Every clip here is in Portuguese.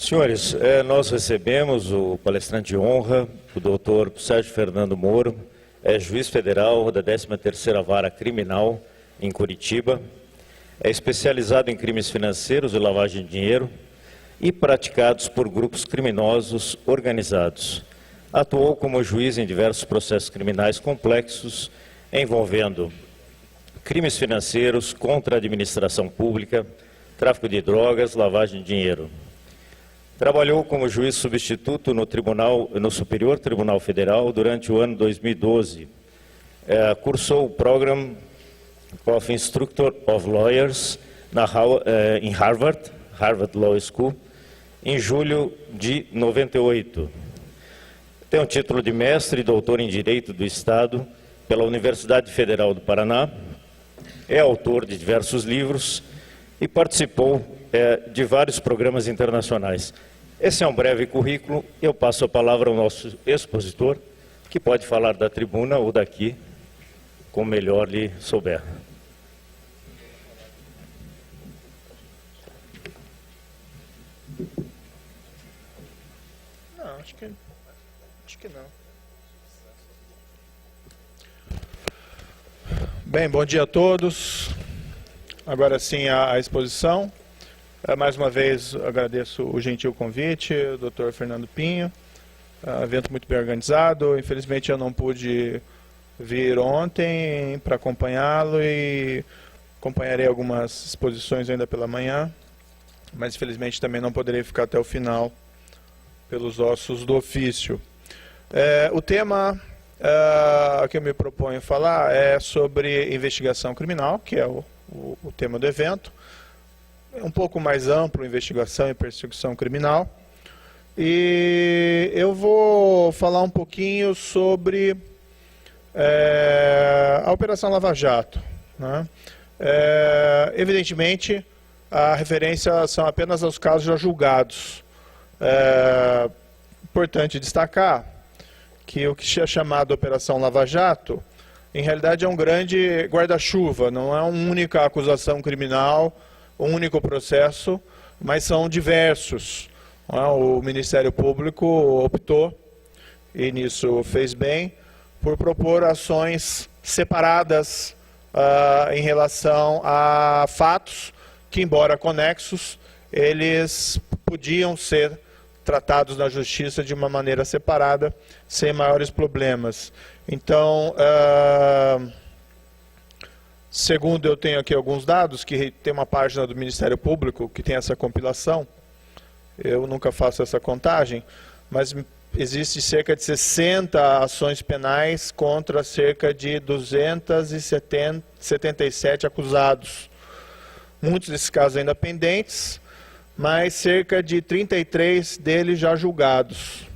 Senhores, nós recebemos o palestrante de honra, o doutor Sérgio Fernando Moro, juiz federal da 13ª Vara Criminal em Curitiba, é especializado em crimes financeiros e lavagem de dinheiro e praticados por grupos criminosos organizados. Atuou como juiz em diversos processos criminais complexos envolvendo crimes financeiros contra a administração pública, tráfico de drogas, lavagem de dinheiro. Trabalhou como juiz substituto no Superior Tribunal Federal durante o ano 2012. Cursou o Program of Instructor of Lawyers em Harvard Law School, em julho de 98. Tem um título de mestre e doutor em Direito do Estado pela Universidade Federal do Paraná. É autor de diversos livros e participou de vários programas internacionais. Esse é um breve currículo. Eu passo a palavra ao nosso expositor, que pode falar da tribuna ou daqui, como melhor lhe souber. Não, acho que não. Bem, bom dia a todos. Agora sim a exposição. Mais uma vez agradeço o gentil convite, Dr. Fernando Pinho. Evento muito bem organizado. Infelizmente eu não pude vir ontem para acompanhá-lo e acompanharei algumas exposições ainda pela manhã, mas infelizmente também não poderei ficar até o final pelos ossos do ofício. O tema que eu me proponho falar é sobre investigação criminal, que é o tema do evento. É um pouco mais amplo, investigação e perseguição criminal. E eu vou falar um pouquinho sobre a Operação Lava Jato, né? Evidentemente, a referência são apenas aos casos já julgados. Importante destacar que o que é chamado Operação Lava Jato, em realidade é um grande guarda-chuva, não é uma única acusação criminal, um único processo, mas são diversos. O Ministério Público optou, e nisso fez bem, por propor ações separadas em relação a fatos que, embora conexos, eles podiam ser tratados na justiça de uma maneira separada, sem maiores problemas. Então, segundo eu tenho aqui alguns dados, que tem uma página do Ministério Público que tem essa compilação, eu nunca faço essa contagem, mas existe cerca de 60 ações penais contra cerca de 277 acusados. Muitos desses casos ainda pendentes, mas cerca de 33 deles já julgados,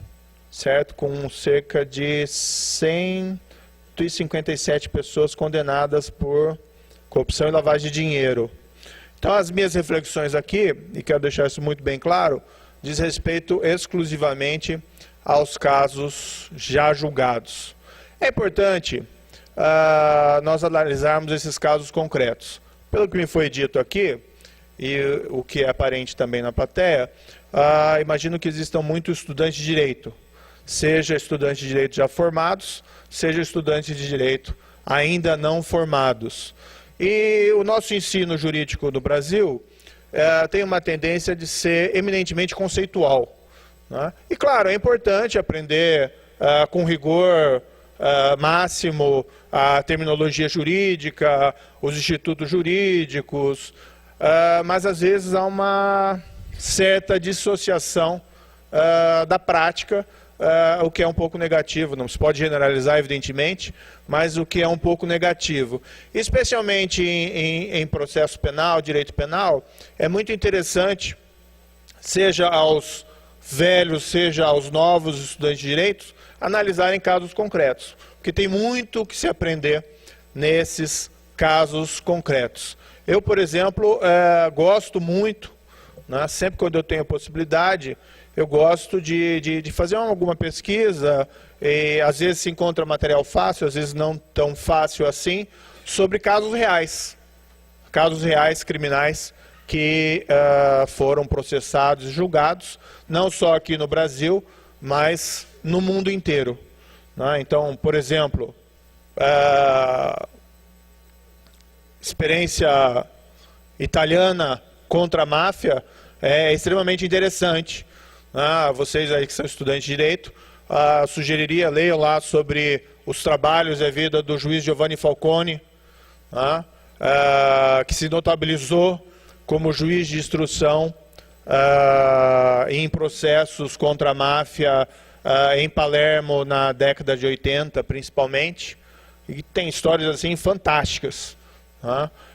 certo? Com cerca de 157 pessoas condenadas por corrupção e lavagem de dinheiro. Então, as minhas reflexões aqui, e quero deixar isso muito bem claro, diz respeito exclusivamente aos casos já julgados. É importante nós analisarmos esses casos concretos. Pelo que me foi dito aqui, e o que é aparente também na plateia, imagino que existam muitos estudantes de direito, seja estudantes de direito já formados, seja estudantes de direito ainda não formados. E o nosso ensino jurídico no Brasil tem uma tendência de ser eminentemente conceitual, né? E claro, é importante aprender com rigor máximo a terminologia jurídica, os institutos jurídicos, mas às vezes há uma certa dissociação da prática, o que é um pouco negativo. Não se pode generalizar, evidentemente, mas o que é um pouco negativo. Especialmente em processo penal, direito penal, é muito interessante, seja aos velhos, seja aos novos estudantes de direito, analisarem casos concretos, porque tem muito que se aprender nesses casos concretos. Eu, por exemplo, gosto muito, né, sempre quando eu tenho a possibilidade, eu gosto de fazer alguma pesquisa, e às vezes se encontra material fácil, às vezes não tão fácil assim, sobre casos reais criminais que foram processados e julgados, não só aqui no Brasil, mas no mundo inteiro. Né? Então, por exemplo, experiência italiana contra a máfia é extremamente interessante. Vocês aí que são estudantes de Direito, sugeriria, leiam lá sobre os trabalhos e a vida do juiz Giovanni Falcone, que se notabilizou como juiz de instrução em processos contra a máfia em Palermo na década de 80, principalmente. E tem histórias assim fantásticas.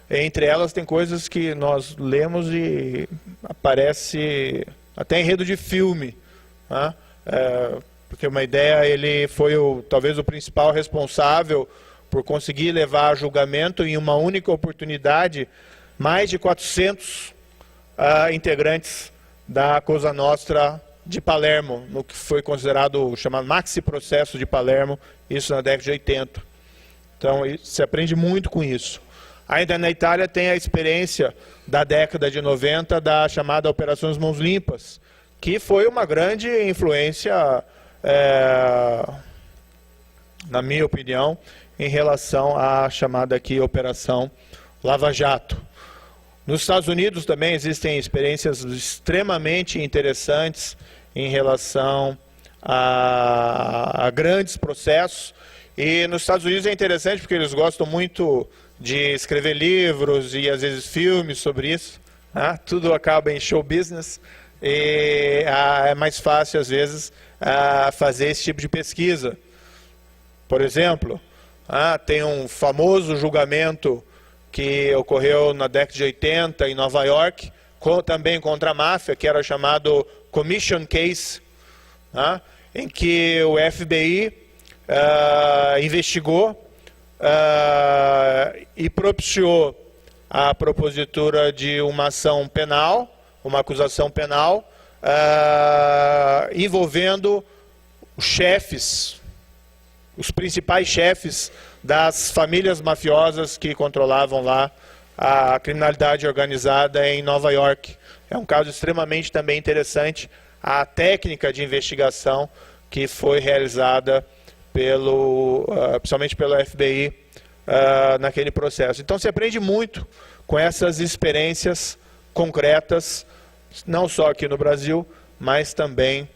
Entre elas tem coisas que nós lemos e aparece até enredo de filme. Porque uma ideia, ele foi talvez o principal responsável por conseguir levar a julgamento em uma única oportunidade mais de 400 integrantes da Cosa Nostra de Palermo, no que foi considerado o chamado Maxi Processo de Palermo, isso na década de 80. Então, se aprende muito com isso. Ainda na Itália tem a experiência da década de 90 da chamada Operações Mãos Limpas, que foi uma grande influência, na minha opinião, em relação à chamada aqui Operação Lava Jato. Nos Estados Unidos também existem experiências extremamente interessantes em relação a grandes processos. E nos Estados Unidos é interessante porque eles gostam muito de escrever livros e às vezes filmes sobre isso. Tudo acaba em show business e é mais fácil às vezes fazer esse tipo de pesquisa. Por exemplo, tem um famoso julgamento que ocorreu na década de 80 em Nova York, também contra a máfia, que era chamado Commission Case, em que o FBI investigou e propiciou a propositura de uma ação penal, uma acusação penal, envolvendo os chefes, os principais chefes das famílias mafiosas que controlavam lá a criminalidade organizada em Nova York. É um caso extremamente também interessante, a técnica de investigação que foi realizada principalmente pelo FBI naquele processo. Então se aprende muito com essas experiências concretas, não só aqui no Brasil, mas também